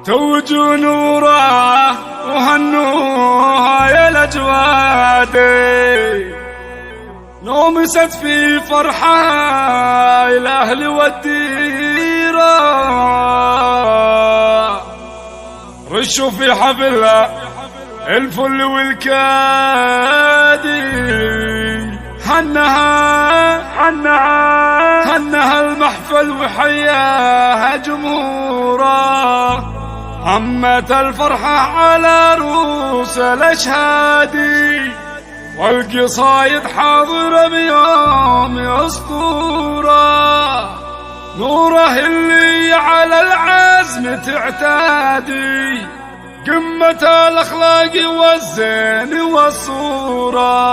توجوا نوره وهنوها يا الأجوادي، نومست في فرحة الأهل والديرة، رشوا في حفلها الفل والكادي، هنها المحفل وحياها جمهوره، عمت الفرحة على رؤوس الأشهادي، والقصايد حاضرة بيوم أسطورة، نوره اللي على العزم تعتادي، قمة الأخلاق والزين والصورة.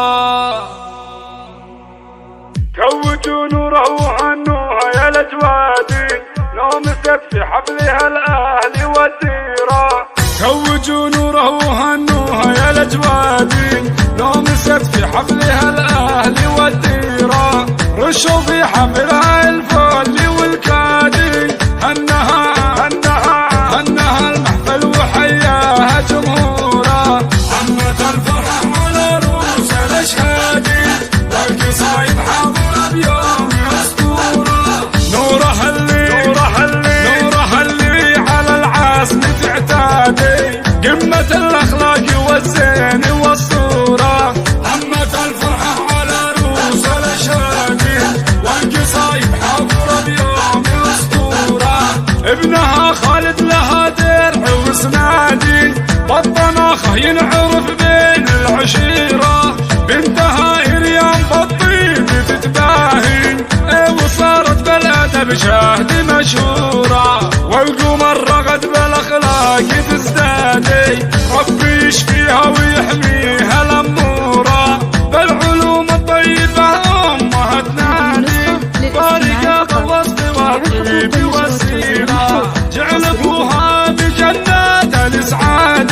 توجوا نوره وهنوها يا الأجوادي، نومست في حفلها الأهل والديرة، توجوا نوره وهنوها يا الأجوادي، نومست في حفلها الأهل والديرة، رشوا في حفلها الفل والكادي، هنها المحفل وحياها جمهوره، عمت الفرحة على رؤوس الأشهادي، والقصايد حاضرة بيوم أسطورة، نوره اللي على العزم تعتادي، قمة الأخلاق والزين والصورة، عمت الفرحة على رؤوس الأشهادي، والقصايد حاضرة بيوم أسطورة، ابنها خالد لها درع وسنادي، بطناخه ينعرف بين العشيرة، بنتها إريان بالطيب تتباهي، وصارت بالأدب شاهد مشهورة، والقمر رغد بالأخلاق تزدادي، ربي يشفيها ويحميها الأمورة، بالعلوم الطيبة أمها تنادي، بارقة بالوسط والطيب والسيرة، جعل أبوها بجنات الإسعاد،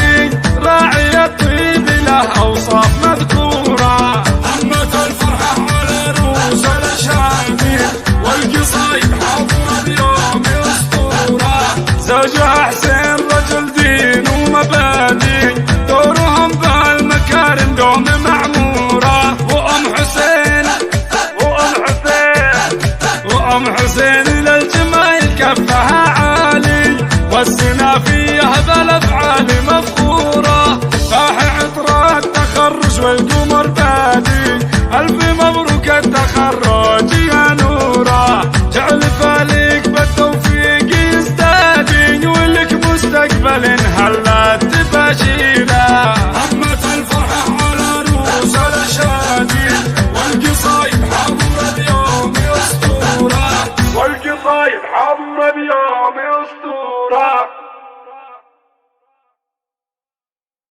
راعي الطيب له أوصاف مذكورة، عمت الفرحة على رؤوس الأشهادي، والقصايد حاضرة بيوم أسطورة، زوجها حسين رجل دين ومبادئ، دورهم بهالمكارم دوم معمورة، وأم حسين للجمال كفها عالي، والسنا فيها بالأفعال مفخورة، فاح عطرة التخرج والقمر بادي، ألف مبروك التخرج يا نورة، جعل فالك بالتوفيق يزدادي، ولك مستقبل هلت تباشيره، عمت الفرحة على رؤوس الأشهادي، والقصايد حاضرة بيوم أسطورة، والقصايد حاضرة بيوم